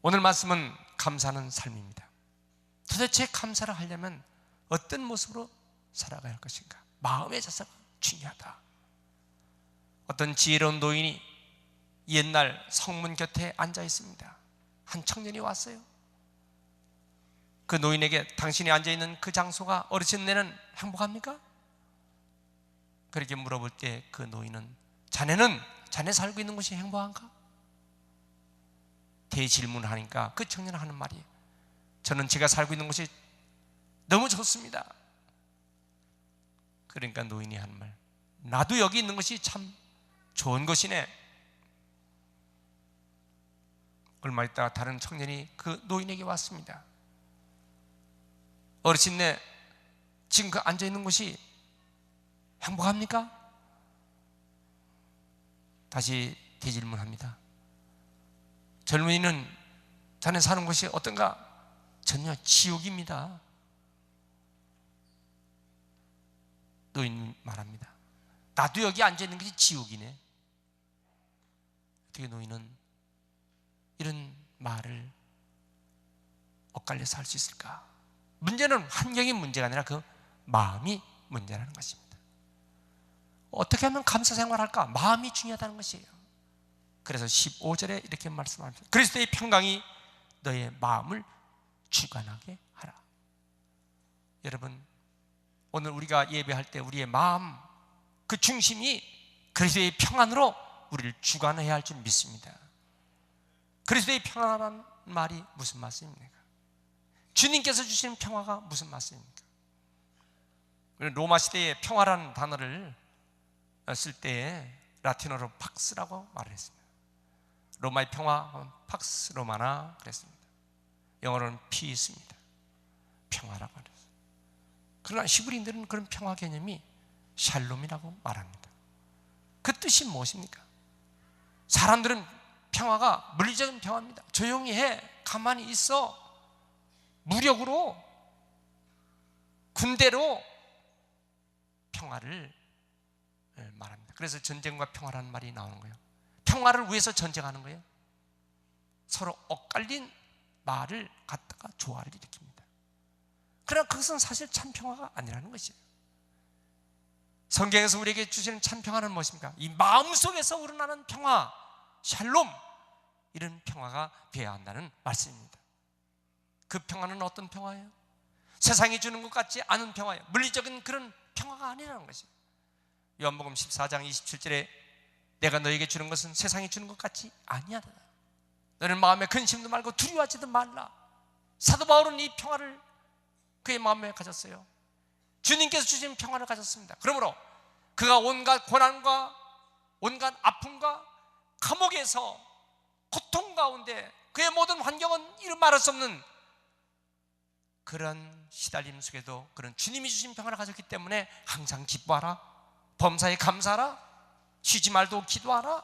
오늘 말씀은 감사하는 삶입니다. 도대체 감사를 하려면 어떤 모습으로 살아가야 할 것인가? 마음의 자세가 중요하다. 어떤 지혜로운 노인이 옛날 성문 곁에 앉아 있습니다. 한 청년이 왔어요. 그 노인에게 당신이 앉아 있는 그 장소가 어르신네는 행복합니까? 그렇게 물어볼 때 그 노인은 자네 살고 있는 곳이 행복한가? 대질문을 하니까 그 청년은 하는 말이, 저는 제가 살고 있는 곳이 너무 좋습니다. 그러니까 노인이 하는 말, 나도 여기 있는 것이 참 좋은 것이네. 얼마 있다가 다른 청년이 그 노인에게 왔습니다. 어르신네, 지금 그 앉아있는 곳이 행복합니까? 다시 대질문합니다. 젊은이는 자네 사는 곳이 어떤가? 전혀 지옥입니다. 노인 말합니다. 나도 여기 앉아있는 것이 지옥이네. 어떻게 노인은 이런 말을 엇갈려서 할 수 있을까? 문제는 환경이 문제가 아니라 그 마음이 문제라는 것입니다. 어떻게 하면 감사 생활할까? 마음이 중요하다는 것이에요. 그래서 15절에 이렇게 말씀합니다. 그리스도의 평강이 너의 마음을 주관하게 하라. 여러분, 오늘 우리가 예배할 때 우리의 마음, 그 중심이 그리스도의 평안으로 우리를 주관해야 할 줄 믿습니다. 그리스도의 평안이라는 말이 무슨 말씀입니까? 주님께서 주시는 평화가 무슨 말씀입니까? 로마 시대에 평화라는 단어를 쓸 때 라틴어로 팍스라고 말을 했습니다. 로마의 평화, 팍스 로마나 그랬습니다. 영어로는 피스입니다. 평화라고 말했어요. 그러나 히브리인들은 그런 평화 개념이 샬롬이라고 말합니다. 그 뜻이 무엇입니까? 사람들은 평화가 물리적인 평화입니다. 조용히 해, 가만히 있어. 무력으로, 군대로 평화를 말합니다. 그래서 전쟁과 평화라는 말이 나오는 거예요. 평화를 위해서 전쟁하는 거예요. 서로 엇갈린 말을 갖다가 조화를 일으킵니다. 그러나 그것은 사실 참 평화가 아니라는 것이에요. 성경에서 우리에게 주시는 참 평화는 무엇입니까? 이 마음속에서 우러나는 평화, 샬롬, 이런 평화가 되어야 한다는 말씀입니다. 그 평화는 어떤 평화예요? 세상이 주는 것 같지 않은 평화예요. 물리적인 그런 평화가 아니라는 것이에요. 요한복음 14장 27절에 내가 너에게 주는 것은 세상이 주는 것 같지 아니하다. 너는 마음에 근심도 말고 두려워하지도 말라. 사도 바울은 이 평화를 그의 마음에 가졌어요. 주님께서 주신 평화를 가졌습니다. 그러므로 그가 온갖 고난과 온갖 아픔과 감옥에서 고통 가운데 그의 모든 환경은 이루 말할 수 없는 그런 시달림 속에도 그런 주님이 주신 평화를 가졌기 때문에 항상 기뻐하라, 범사에 감사하라, 쉬지 말고 기도하라,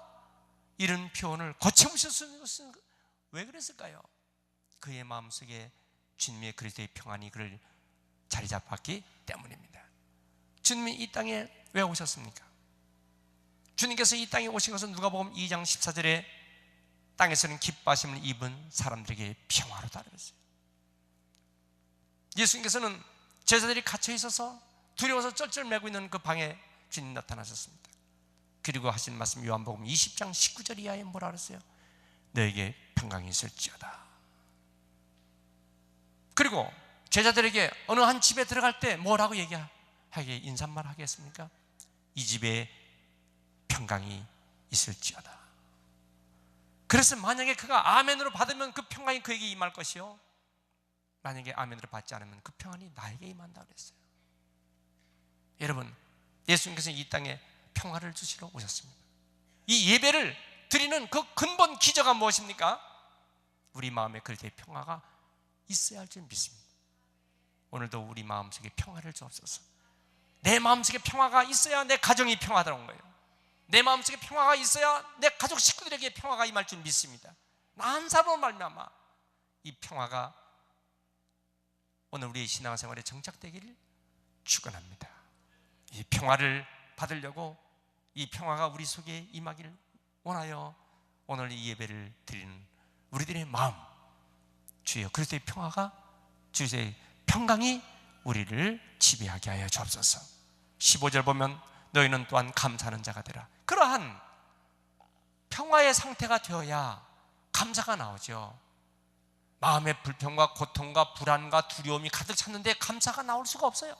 이런 표현을 거침없이 쓰는 것은 왜 그랬을까요? 그의 마음속에 주님의 그리스도의 평안이 그를 자리 잡았기 때문입니다. 주님이 이 땅에 왜 오셨습니까? 주님께서 이 땅에 오신 것은 누가복음 2장 14절에 땅에서는 기뻐하심을 입은 사람들에게 평화로다 그랬어요. 예수님께서는 제자들이 갇혀 있어서 두려워서 쩔쩔매고 있는 그 방에 주님 나타나셨습니다. 그리고 하신 말씀 요한복음 20장 19절 이하에 뭐라 그랬어요? 너에게 평강이 있을지어다. 그리고 제자들에게 어느 한 집에 들어갈 때 뭐라고 얘기하게 인사말 하겠습니까? 이 집에 평강이 있을지어다. 그래서 만약에 그가 아멘으로 받으면 그 평강이 그에게 임할 것이요, 만약에 아멘으로 받지 않으면 그 평안이 나에게 임한다 그랬어요. 여러분, 예수님께서 이 땅에 평화를 주시러 오셨습니다. 이 예배를 드리는 그 근본 기저가 무엇입니까? 우리 마음에 그리스도의 평화가 있어야 할 줄 믿습니다. 오늘도 우리 마음속에 평화를 주옵소서. 내 마음속에 평화가 있어야 내 가정이 평화다운 거예요. 내 마음속에 평화가 있어야 내 가족 식구들에게 평화가 임할 줄 믿습니다. 나 한 사람으로 말미암아 이 평화가 오늘 우리의 신앙생활에 정착되기를 축원합니다. 이 평화를 받으려고, 이 평화가 우리 속에 임하기를 원하여 오늘 이 예배를 드리는 우리들의 마음, 주여 그리스도의 평화가, 주의 평강이 우리를 지배하게 하여 주옵소서. 15절 보면 너희는 또한 감사하는 자가 되라. 그러한 평화의 상태가 되어야 감사가 나오죠. 마음의 불평과 고통과 불안과 두려움이 가득 찼는데 감사가 나올 수가 없어요.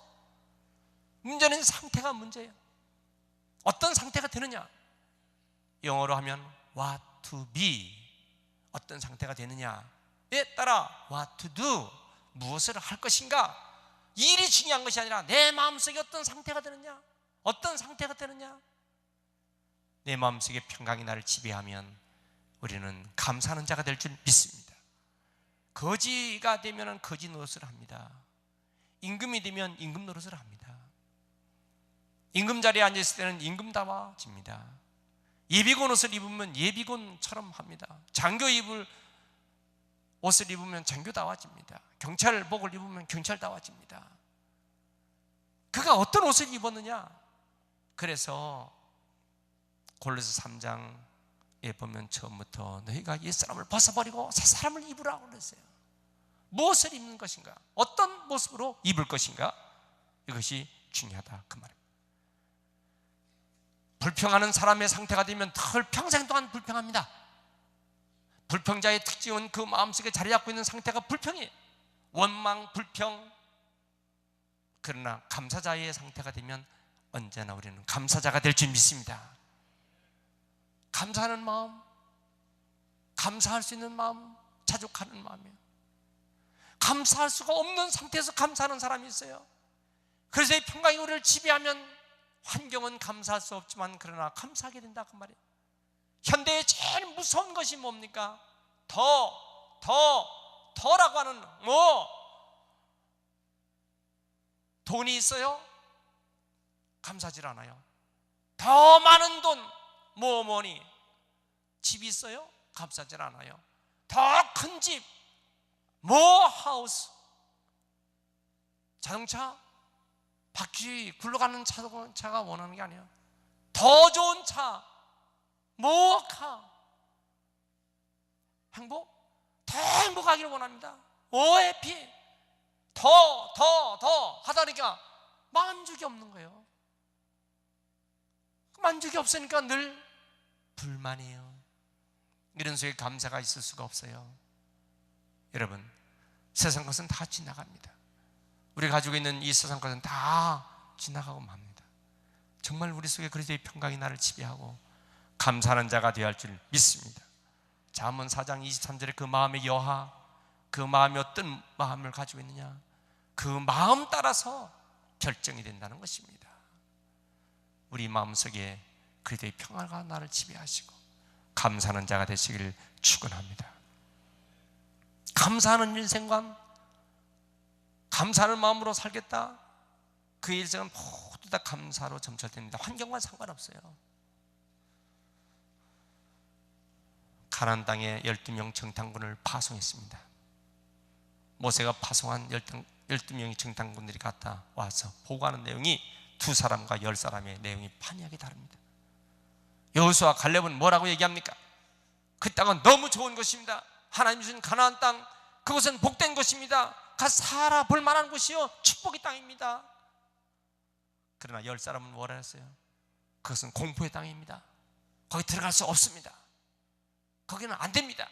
문제는 상태가 문제예요. 어떤 상태가 되느냐, 영어로 하면 what to be, 어떤 상태가 되느냐에 따라 what to do, 무엇을 할 것인가, 일이 중요한 것이 아니라 내 마음속에 어떤 상태가 되느냐, 어떤 상태가 되느냐. 내 마음속에 평강이 나를 지배하면 우리는 감사하는 자가 될 줄 믿습니다. 거지가 되면 거지 노릇을 합니다. 임금이 되면 임금 노릇을 합니다. 임금 자리에 앉아있을 때는 임금다워집니다. 예비군 옷을 입으면 예비군처럼 합니다. 장교 입을 옷을 입으면 장교다워집니다. 경찰복을 입으면 경찰다워집니다. 그가 어떤 옷을 입었느냐. 그래서 골로새 3장에 보면 처음부터 너희가 옛사람을 벗어버리고 새사람을 입으라고 그랬어요. 무엇을 입는 것인가, 어떤 모습으로 입을 것인가, 이것이 중요하다 그 말입니다. 불평하는 사람의 상태가 되면 늘 평생 동안 불평합니다. 불평자의 특징은 그 마음속에 자리 잡고 있는 상태가 불평이에요. 원망, 불평. 그러나 감사자의 상태가 되면 언제나 우리는 감사자가 될 줄 믿습니다. 감사하는 마음, 감사할 수 있는 마음, 자족하는 마음이에요. 감사할 수가 없는 상태에서 감사하는 사람이 있어요. 그래서 이 평강이 우리를 지배하면 환경은 감사할 수 없지만 그러나 감사하게 된다 그 말이에요. 현대의 제일 무서운 것이 뭡니까? 더라고 하는 돈이 있어요? 감사하지 않아요. 더 많은 돈, 뭐니 집이 있어요? 감사하지 않아요. 더 큰 집, 하우스, 자동차, 바퀴 굴러가는 자동차가 원하는 게 아니에요. 더 좋은 차, 카, 행복? 더 행복하기를 원합니다. 해피, 더 하다 보니까 만족이 없는 거예요. 만족이 없으니까 늘 불만이에요. 이런 속에 감사가 있을 수가 없어요. 여러분, 세상 것은 다 지나갑니다. 우리가 가지고 있는 이 세상 것은 다 지나가고 맙니다. 정말 우리 속에 그리스도의 평강이 나를 지배하고 감사하는 자가 되어야 할 줄 믿습니다. 잠언 4장 23절에 그 마음의 여하, 그 마음이 어떤 마음을 가지고 있느냐, 그 마음 따라서 결정이 된다는 것입니다. 우리 마음속에 그리스도의 평화가 나를 지배하시고 감사하는 자가 되시길 축원합니다. 감사하는 인생관, 감사하는 마음으로 살겠다, 그 일생은 모두 다 감사로 점철됩니다. 환경과 상관없어요. 가나안 땅에 12명 정탐꾼을 파송했습니다. 모세가 파송한 12명의 정탐꾼들이 갔다 와서 보고하는 내용이 2사람과 10사람의 내용이 판이하게 다릅니다. 여호수아 갈렙은 뭐라고 얘기합니까? 그 땅은 너무 좋은 것입니다. 하나님 주신 가나안 땅, 그것은 복된 것입니다. 가서 살아볼 만한 곳이요, 축복의 땅입니다. 그러나 10사람은 뭐라 했어요? 그것은 공포의 땅입니다. 거기 들어갈 수 없습니다. 거기는 안 됩니다.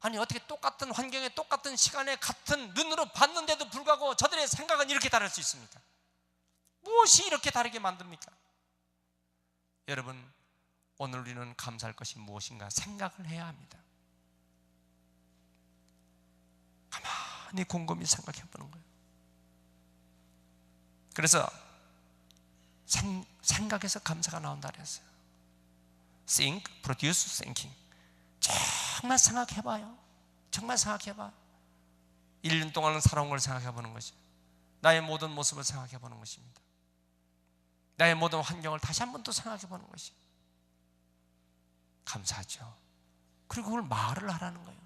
아니, 어떻게 똑같은 환경에 똑같은 시간에 같은 눈으로 봤는데도 불구하고 저들의 생각은 이렇게 다를 수 있습니까? 무엇이 이렇게 다르게 만듭니까? 여러분, 오늘 우리는 감사할 것이 무엇인가 생각을 해야 합니다. 가만히 곰곰이 생각해 보는 거예요. 그래서 생각에서 감사가 나온다 그랬어요. Think, produce, thinking. 정말 생각해봐요. 정말 생각해봐. 1년 동안은 살아온 걸 생각해보는 것이, 나의 모든 모습을 생각해보는 것입니다. 나의 모든 환경을 다시 한 번 또 생각해보는 것이 감사하죠. 그리고 그걸 말을 하라는 거예요.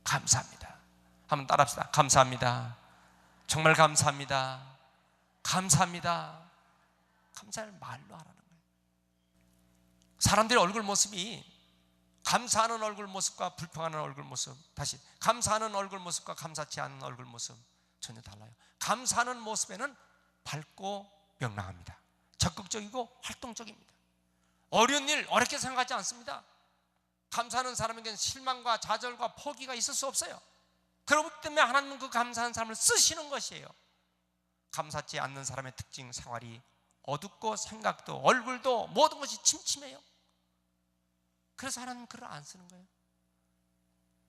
감사합니다. 한번 따라합시다. 감사합니다. 정말 감사합니다. 감사합니다. 감사를 말로 하라는 거예요. 사람들의 얼굴 모습이 감사하는 얼굴 모습과 불평하는 얼굴 모습, 다시 감사하는 얼굴 모습과 감사치 않은 얼굴 모습 전혀 달라요. 감사하는 모습에는 밝고 명랑합니다. 적극적이고 활동적입니다. 어려운 일 어렵게 생각하지 않습니다. 감사하는 사람에게는 실망과 좌절과 포기가 있을 수 없어요. 그렇기 때문에 하나님은 그 감사하는 사람을 쓰시는 것이에요. 감사치 않는 사람의 특징, 생활이 어둡고 생각도 얼굴도 모든 것이 침침해요. 그래서 하나님은 그를 안 쓰는 거예요.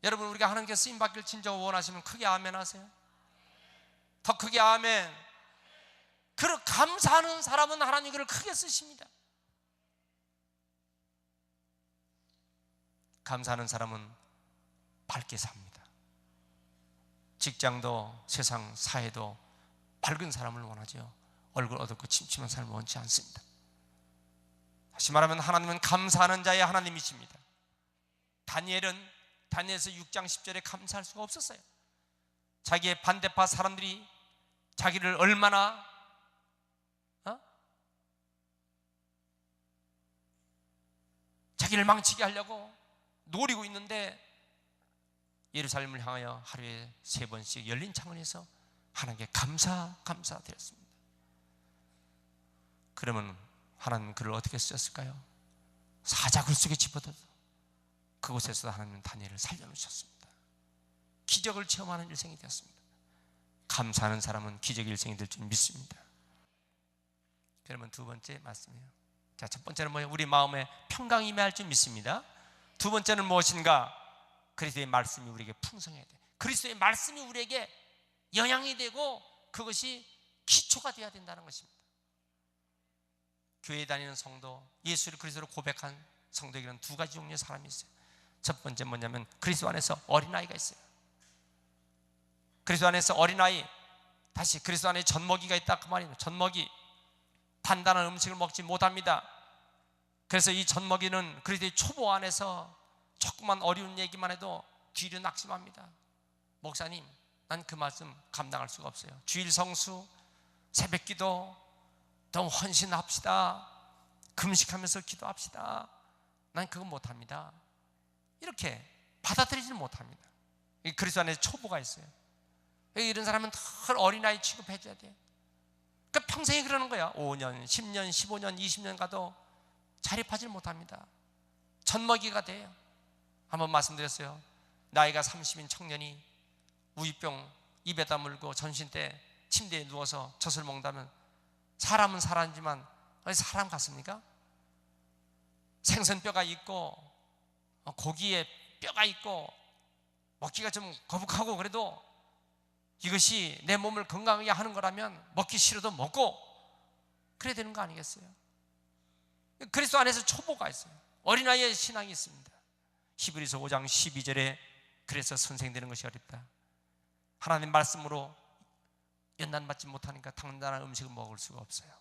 여러분, 우리가 하나님께 쓰임받기를 진짜 원하시면 크게 아멘 하세요. 더 크게 아멘. 그를 감사하는 사람은 하나님 그를 크게 쓰십니다. 감사하는 사람은 밝게 삽니다. 직장도 세상 사회도 밝은 사람을 원하죠. 얼굴 어둡고 침침한 사람을 원치 않습니다. 다시 말하면 하나님은 감사하는 자의 하나님이십니다. 다니엘에서 6장 10절에 감사할 수가 없었어요. 자기의 반대파 사람들이 자기를 얼마나 자기를 망치게 하려고 노리고 있는데 예루살렘을 향하여 하루에 3번씩 열린 창문에서 하나님께 감사드렸습니다. 그러면 하나님은 그를 어떻게 쓰셨을까요? 사자굴 속에 집어넣어서 그곳에서 하나님은 다니엘을 살려놓으셨습니다. 기적을 체험하는 일생이 되었습니다. 감사하는 사람은 기적의 일생이 될 줄 믿습니다. 그러면 두 번째 말씀이에요. 자, 첫 번째는 뭐예요? 우리 마음에 평강이 임할 줄 믿습니다. 두 번째는 무엇인가? 그리스도의 말씀이 우리에게 풍성해야 돼. 그리스도의 말씀이 우리에게 영향이 되고 그것이 기초가 되어야 된다는 것입니다. 교회에 다니는 성도, 예수를 그리스도로 고백한 성도에게는 두 가지 종류의 사람이 있어요. 첫 번째 뭐냐면 그리스도 안에서 어린아이가 있어요. 그리스도 안에서 어린아이, 다시 그리스도 안에 젖먹이가 있다 그 말이에요. 젖먹이, 단단한 음식을 먹지 못합니다. 그래서 이 젖먹이는 그리스도의 초보 안에서 조그만 어려운 얘기만 해도 뒤로 낙심합니다. 목사님, 난 그 말씀 감당할 수가 없어요. 주일 성수, 새벽기도 더 헌신합시다. 금식하면서 기도합시다. 난 그거 못합니다. 이렇게 받아들이지는 못합니다. 그리스도 안에 초보가 있어요. 이런 사람은 늘 어린아이 취급해줘야 돼요. 그러니까 평생에 그러는 거야. 5년, 10년, 15년, 20년 가도 자립하지 못합니다. 젖먹이가 돼요. 한번 말씀드렸어요. 나이가 30인 청년이 우유병 입에다 물고 전신 때 침대에 누워서 젖을 먹다면 사람은 사람이지만 사람 같습니까? 생선뼈가 있고 고기에 뼈가 있고 먹기가 좀 거북하고 그래도 이것이 내 몸을 건강하게 하는 거라면 먹기 싫어도 먹고 그래야 되는 거 아니겠어요? 그리스도 안에서 초보가 있어요. 어린아이의 신앙이 있습니다. 히브리서 5장 12절에 그래서 선생되는 것이 어렵다. 하나님 말씀으로 연단받지 못하니까 단단한 음식을 먹을 수가 없어요.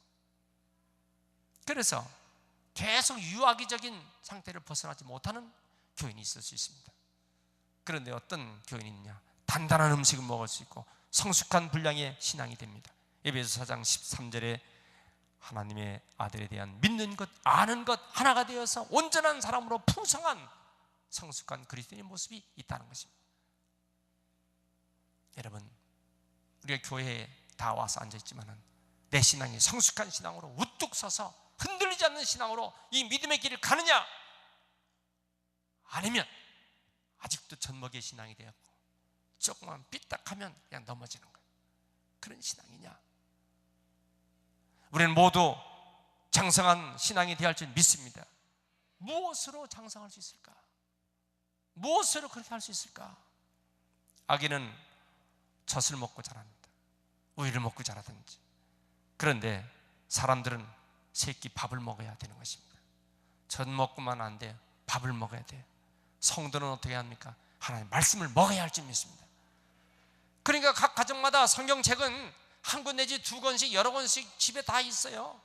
그래서 계속 유아기적인 상태를 벗어나지 못하는 교인이 있을 수 있습니다. 그런데 어떤 교인이 있냐? 단단한 음식을 먹을 수 있고 성숙한 분량의 신앙이 됩니다. 에베소 4장 13절에 하나님의 아들에 대한 믿는 것, 아는 것 하나가 되어서 온전한 사람으로 풍성한 성숙한 그리스도인의 모습이 있다는 것입니다. 여러분, 우리가 교회에 다 와서 앉아있지만 내 신앙이 성숙한 신앙으로 우뚝 서서 흔들리지 않는 신앙으로 이 믿음의 길을 가느냐? 아니면 아직도 젖먹이의 신앙이 되었고 조금만 삐딱하면 그냥 넘어지는 거예요. 그런 신앙이냐? 우리는 모두 장성한 신앙이 되어야 할 줄 믿습니다. 무엇으로 장성할 수 있을까? 무엇으로 그렇게 할 수 있을까? 아기는 젖을 먹고 자랍니다. 우유를 먹고 자라든지. 그런데 사람들은 새끼 밥을 먹어야 되는 것입니다. 젖 먹고만 안 돼요. 밥을 먹어야 돼요. 성도는 어떻게 합니까? 하나님 말씀을 먹어야 할 줄 믿습니다. 그러니까 각 가정마다 성경책은 한 권 내지 두 권씩 여러 권씩 집에 다 있어요.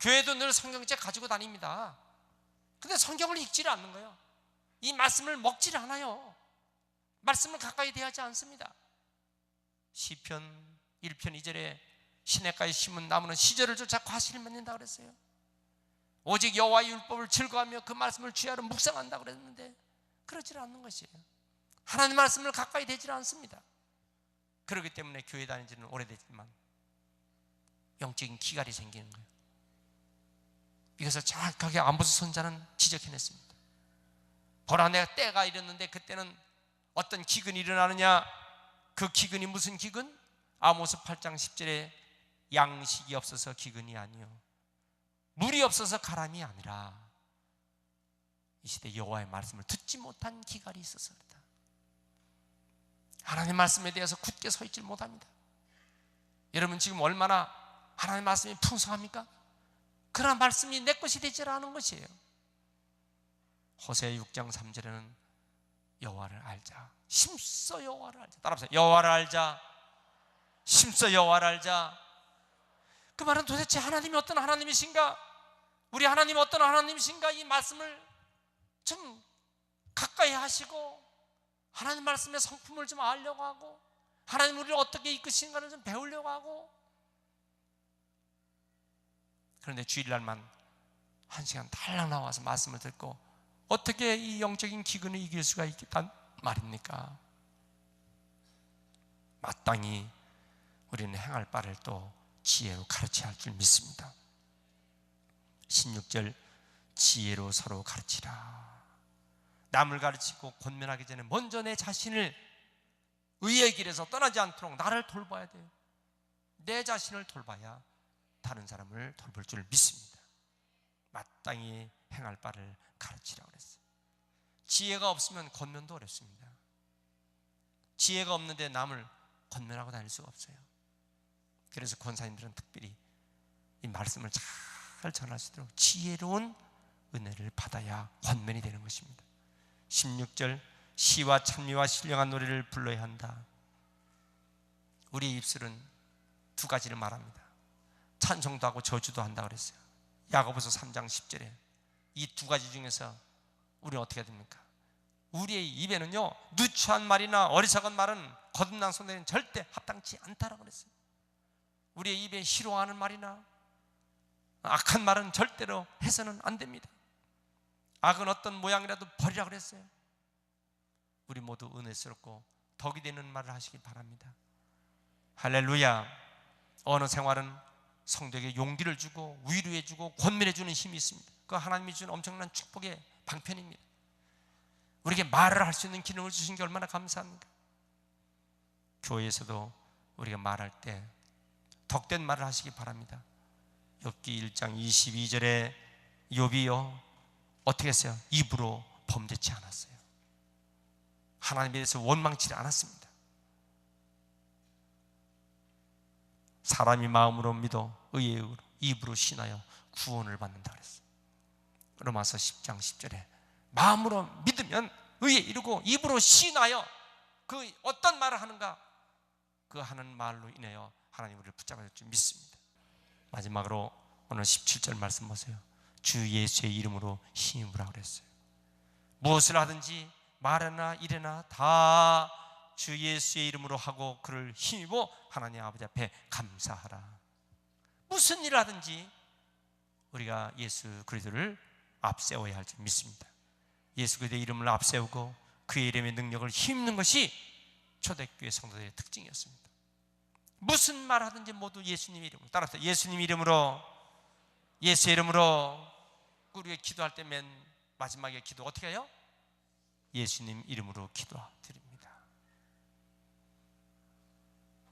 교회도 늘 성경책 가지고 다닙니다. 근데 성경을 읽지를 않는 거예요. 이 말씀을 먹지를 않아요. 말씀을 가까이 대하지 않습니다. 시편 1편 2절에 시냇가에 심은 나무는 시절을 쫓아 과실을 맺는다 그랬어요. 오직 여호와의 율법을 즐거워하며 그 말씀을 주야로 묵상한다고 그랬는데 그러지 않는 것이에요. 하나님 말씀을 가까이 되지 않습니다. 그렇기 때문에 교회 다닌 지는 오래됐지만 영적인 기갈이 생기는 거예요. 이것을 정확하게 아모스 선지자는 지적해냈습니다. 보라, 내가 때가 이랬는데 그때는 어떤 기근이 일어나느냐? 그 기근이 무슨 기근? 아모스 8장 10절에 양식이 없어서 기근이 아니요 물이 없어서 가람이 아니라 이 시대 여호와의 말씀을 듣지 못한 기갈이 있어서 그렇다. 하나님 말씀에 대해서 굳게 서 있지 못합니다. 여러분 지금 얼마나 하나님 말씀이 풍성합니까? 그러나 말씀이 내 것이 되지 않은 것이에요. 호세아 6장 3절에는 여호와를 알자, 심써 여호와를 알자. 따라하세요. 여호와를 알자, 심써 여호와를 알자. 그 말은 도대체 하나님이 어떤 하나님이신가? 우리 하나님이 어떤 하나님이신가? 이 말씀을 좀 가까이 하시고 하나님 말씀의 성품을 좀 알려고 하고 하나님 우리를 어떻게 이끄시는가를 좀 배우려고 하고. 그런데 주일날만 1시간 달랑 나와서 말씀을 듣고 어떻게 이 영적인 기근을 이길 수가 있단 말입니까? 마땅히 우리는 행할 바를 또 지혜로 가르쳐야 할 줄 믿습니다. 16절, 지혜로 서로 가르치라. 남을 가르치고 권면하기 전에 먼저 내 자신을 의의 길에서 떠나지 않도록 나를 돌봐야 돼요. 내 자신을 돌봐야 다른 사람을 돌볼 줄 믿습니다. 마땅히 행할 바를 가르치라고 그랬어요. 지혜가 없으면 권면도 어렵습니다. 지혜가 없는데 남을 권면하고 다닐 수가 없어요. 그래서 권사님들은 특별히 이 말씀을 잘 전할 수 있도록 지혜로운 은혜를 받아야 권면이 되는 것입니다. 16절, 시와 찬미와 신령한 노래를 불러야 한다. 우리의 입술은 두 가지를 말합니다. 찬송도 하고 저주도 한다 그랬어요. 야고보서 3장 10절에 이 두 가지 중에서 우리는 어떻게 해야 됩니까? 우리의 입에는요, 누추한 말이나 어리석은 말은 거듭난 손에는 절대 합당치 않다라고 그랬어요. 우리의 입에 희롱하는 말이나 악한 말은 절대로 해서는 안 됩니다. 악은 어떤 모양이라도 버리라고 그랬어요. 우리 모두 은혜스럽고 덕이 되는 말을 하시기 바랍니다. 할렐루야. 어느 생활은 성도에게 용기를 주고 위로해 주고 권면해 주는 힘이 있습니다. 그 하나님이 주는 엄청난 축복의 방편입니다. 우리에게 말을 할 수 있는 기능을 주신 게 얼마나 감사합니까? 교회에서도 우리가 말할 때 덕된 말을 하시기 바랍니다. 욥기 1장 22절에 욥이요 어떻게 했어요? 입으로 범죄치 않았어요. 하나님에 대해서 원망치 않았습니다. 사람이 마음으로 믿어 의의 입으로 신하여 구원을 받는다 그랬어요. 로마서 10장 10절에 마음으로 믿으면 의에 이르고 입으로 신하여 그 어떤 말을 하는가? 그 하는 말로 인하여 하나님 우리를 붙잡아 줄 줄 믿습니다. 마지막으로 오늘 17절 말씀 보세요. 주 예수의 이름으로 힘입으라 그랬어요. 무엇을 하든지 말이나 일이나 다 주 예수의 이름으로 하고 그를 힘입어 하나님 아버지 앞에 감사하라. 무슨 일을 하든지 우리가 예수 그리스도를 앞세워야 할 줄 믿습니다. 예수 그리스도의 이름을 앞세우고 그의 이름의 능력을 힘입는 것이 초대교회 성도들의 특징이었습니다. 무슨 말 하든지 모두 예수님 이름으로 따라서 예수님 이름으로, 예수의 이름으로. 우리가 기도할 때 맨 마지막에 기도 어떻게 해요? 예수님 이름으로 기도드립니다.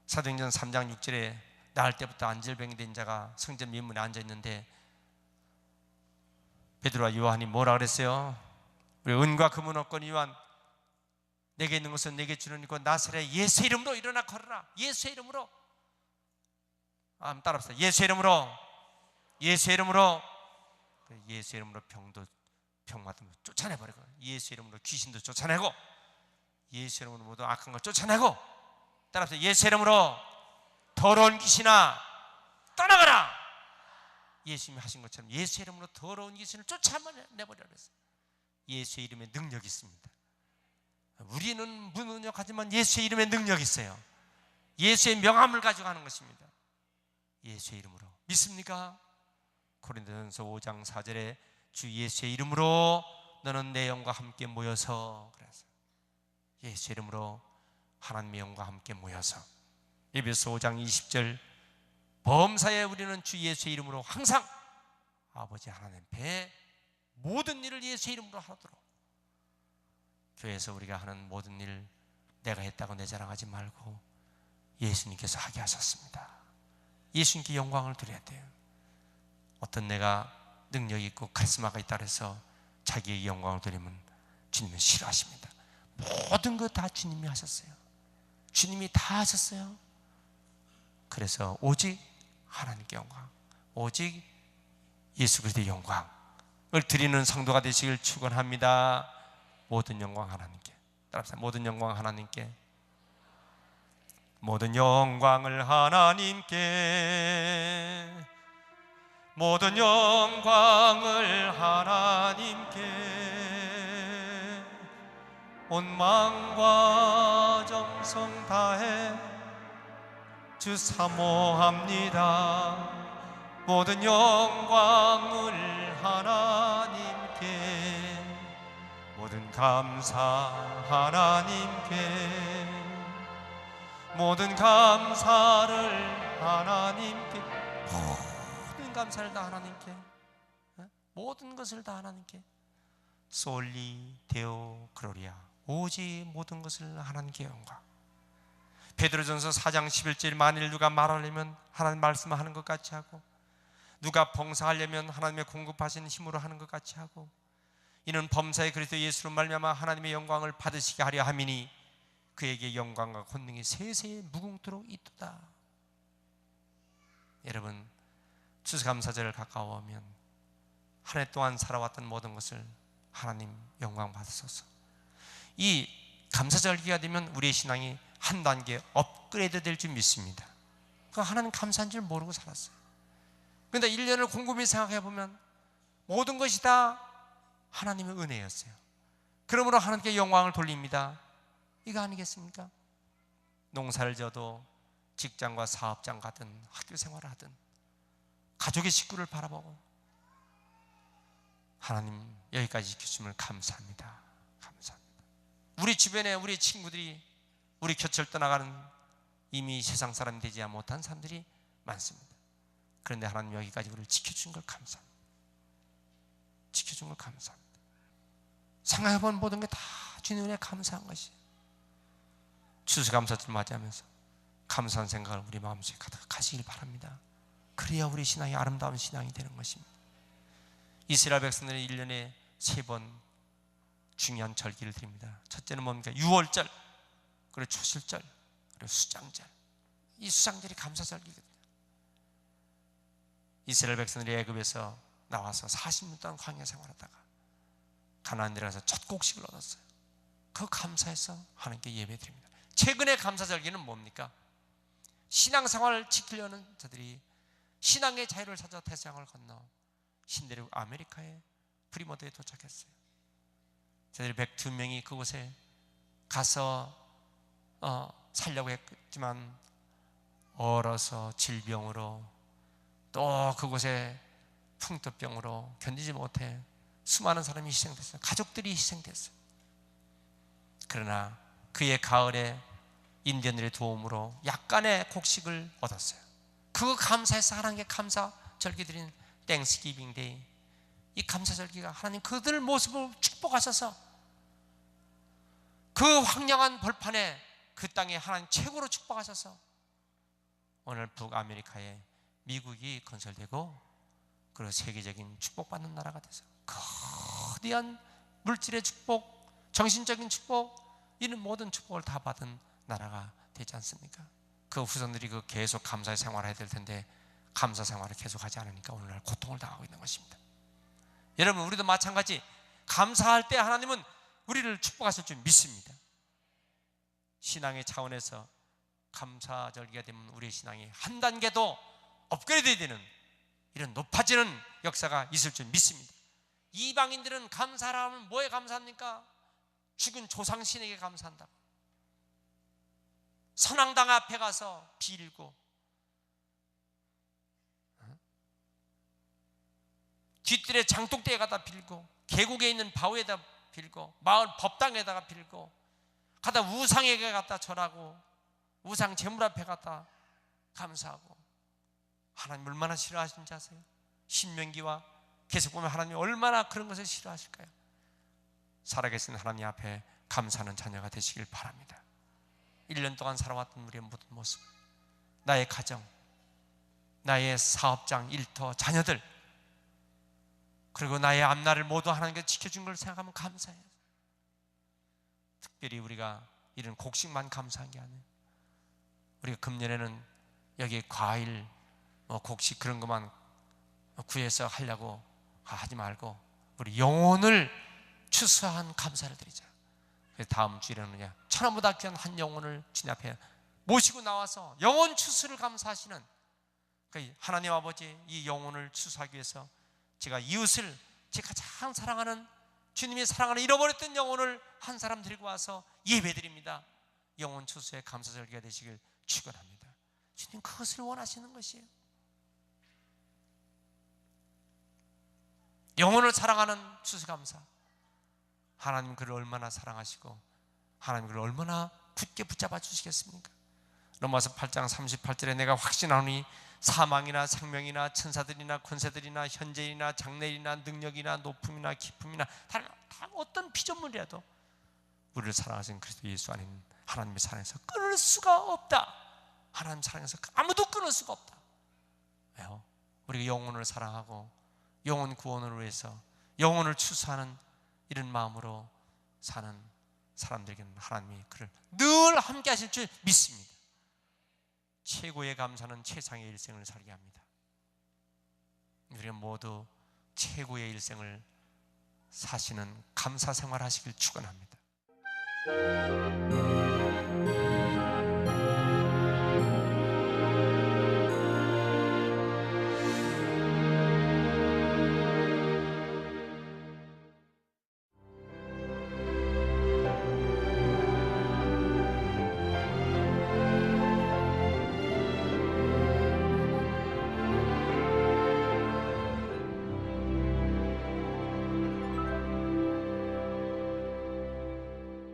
사도행전 3장 6절에 나을 때부터 안질병이 된 자가 성전 민문에 앉아있는데 베드로와 요한이 뭐라 그랬어요? 우리 은과 금은 없거니와 내게 있는 것은 내게 주는 이고 나사렛 예수의 이름으로 일어나 걸어라. 예수의 이름으로. 따라합시다. 예수의 이름으로, 예수의 이름으로. 예수의 이름으로 병 맞으면 쫓아내버리고, 예수의 이름으로 귀신도 쫓아내고, 예수의 이름으로 모두 악한 걸 쫓아내고. 따라합시다. 예수의 이름으로 더러운 귀신아 떠나가라. 예수님이 하신 것처럼 예수의 이름으로 더러운 귀신을 쫓아내버리라 그랬어요. 예수의 이름에 능력이 있습니다. 우리는 무능력하지만 예수의 이름에 능력이 있어요. 예수의 명함을 가지고 하는 것입니다. 예수의 이름으로. 믿습니까? 고린도전서 5장 4절에 주 예수의 이름으로 너는 내 영과 함께 모여서, 그래서 예수의 이름으로 하나님의 영과 함께 모여서, 에베소 5장 20절 범사에 우리는 주 예수의 이름으로 항상 아버지 하나님 앞에 모든 일을 예수의 이름으로 하도록. 교회에서 우리가 하는 모든 일 내가 했다고 내 자랑하지 말고 예수님께서 하게 하셨습니다. 예수님께 영광을 드려야 돼요. 어떤 내가 능력이 있고 카리스마가 있다 해서 자기의 영광을 드리면 주님은 싫어하십니다. 모든 것 다 주님이 하셨어요. 주님이 다 하셨어요. 그래서 오직 하나님께 영광, 오직 예수 그리스도의 영광을 드리는 성도가 되시길 축원합니다. 모든 영광 하나님께. 따라합시다. 모든 영광 하나님께. 모든 영광을 하나님께. 모든 영광을 하나님께. 온 마음과 정성 다해 주 사모합니다. 모든 영광을 하나님께. 모든 감사 하나님께. 모든 감사를 하나님께. 모든 감사를 다 하나님께. 모든 것을 다 하나님께. 솔리 데오 글로리아. 오직 모든 것을 하나님께 영광. 베드로전서 4장 11절 만일 누가 말하려면 하나님 말씀하는 것 같이 하고, 누가 봉사하려면 하나님의 공급하신 힘으로 하는 것 같이 하고, 이는 범사의 그리스도 예수로 말미암아 하나님의 영광을 받으시게 하려 함이니 그에게 영광과 권능이 세세에 무궁토록 있도다. 여러분, 추수감사절을 가까워오면 한 해 동안 살아왔던 모든 것을 하나님 영광 받으소서. 이 감사절기가 되면 우리의 신앙이 한 단계 업그레이드 될 줄 믿습니다. 그 하나님 감사한 줄 모르고 살았어요. 그런데 1년을 곰곰이 생각해 보면 모든 것이 다 하나님의 은혜였어요. 그러므로 하나님께 영광을 돌립니다. 이거 아니겠습니까? 농사를 져도 직장과 사업장 가든 학교 생활을 하든 가족의 식구를 바라보고 하나님 여기까지 지켜주심을 감사합니다. 감사합니다. 우리 주변에 우리 친구들이 우리 곁을 떠나가는 이미 세상 사람이 되지 못한 사람들이 많습니다. 그런데 하나님 여기까지 우리를 지켜준 걸 감사합니다. 지켜준 걸 감사합니다. 생각해본 모든 게 다 주님 은혜에 감사한 것이에요. 추수감사절 맞이하면서 감사한 생각을 우리 마음속에 가득하시길 바랍니다. 그래야 우리 신앙이 아름다운 신앙이 되는 것입니다. 이스라엘 백성들은 1년에 3번 중요한 절기를 드립니다. 첫째는 뭡니까? 유월절, 그리고 초실절, 그리고 수장절. 이 수장절이 감사절기거든요. 이스라엘 백성들이 애굽에서 나와서 40년 동안 광야 생활하다가 가나안 들어가서 첫 곡식을 얻었어요. 그 감사해서 하나님께 예배드립니다. 최근의 감사절기는 뭡니까? 신앙생활을 지키려는 자들이 신앙의 자유를 찾아 태평양을 건너 신대륙 아메리카의 프리모드에 도착했어요. 저희들 102명이 그곳에 가서 살려고 했지만 얼어서 질병으로 또 그곳에 풍토병으로 견디지 못해 수많은 사람이 희생됐어요. 가족들이 희생됐어요. 그러나 그의 가을에 인디언들의 도움으로 약간의 곡식을 얻었어요. 그거 감사해서 하나님께 감사절기 드린 땡스기빙 데이, 이 감사절기가 하나님 그들의 모습을 축복하셔서 그 황량한 벌판에 그 땅에 하나님 최고로 축복하셔서 오늘 북아메리카에 미국이 건설되고 그리고 세계적인 축복받는 나라가 돼서 거대한 물질의 축복, 정신적인 축복, 이런 모든 축복을 다 받은 나라가 되지 않습니까? 그 후손들이 그 계속 감사의 생활을 해야 될 텐데 감사 생활을 계속하지 않으니까 오늘날 고통을 당하고 있는 것입니다. 여러분, 우리도 마찬가지 감사할 때 하나님은 우리를 축복하실 줄 믿습니다. 신앙의 차원에서 감사절기가 되면 우리의 신앙이 한 단계 더 업그레이드 되는 이런 높아지는 역사가 있을 줄 믿습니다. 이방인들은 감사를 하면 뭐에 감사합니까? 죽은 조상신에게 감사한다고. 선왕당 앞에 가서 빌고 뒤뜰에 장독대에 갖다 빌고, 계곡에 있는 바위에다 빌고, 마을 법당에다가 빌고, 가다 우상에게 갖다 절하고, 우상 제물 앞에 갖다 감사하고. 하나님 얼마나 싫어하시는지 아세요? 신명기와 계속 보면 하나님이 얼마나 그런 것을 싫어하실까요? 살아계신 하나님 앞에 감사하는 자녀가 되시길 바랍니다. 1년 동안 살아왔던 우리의 모든 모습, 나의 가정, 나의 사업장, 일터, 자녀들, 그리고 나의 앞날을 모두 하나님께 지켜준 걸 생각하면 감사해요. 특별히 우리가 이런 곡식만 감사한 게 아니에요. 우리가 금년에는 여기 과일, 곡식 그런 것만 구해서 하려고 하지 말고 우리 영혼을 추수한 감사를 드리자. 그래서 다음 주에는요, 천하보다 귀한 한 영혼을 주님 앞에 모시고 나와서 영혼 추수를 감사하시는 하나님 아버지, 이 영혼을 추수하기 위해서 제가 이웃을, 제가 가장 사랑하는, 주님이 사랑하는 잃어버렸던 영혼을 한 사람 데리고 와서 예배드립니다. 영혼 추수의 감사절기가 되시길 축원합니다. 주님 그것을 원하시는 것이에요. 영혼을 사랑하는 추수감사. 하나님 그를 얼마나 사랑하시고 하나님 그를 얼마나 굳게 붙잡아 주시겠습니까? 로마서 8장 38절에 내가 확신하노니 사망이나 생명이나 천사들이나 권세들이나 현재이나 장래이나 능력이나 높음이나 깊음이나 다 어떤 피조물이라도 우리를 사랑하신 그리스도 예수 안에 하나님의 사랑에서 끊을 수가 없다. 하나님 사랑에서 아무도 끊을 수가 없다. 왜요? 우리가 영혼을 사랑하고 영혼 구원을 위해서 영혼을 추수하는 이런 마음으로 사는 사람들에게는 하나님이 그를 늘 함께 하실 줄 믿습니다. 최고의 감사는 최상의 일생을 살게 합니다. 우리는 모두 최고의 일생을 사시는 감사 생활 하시길 축원합니다.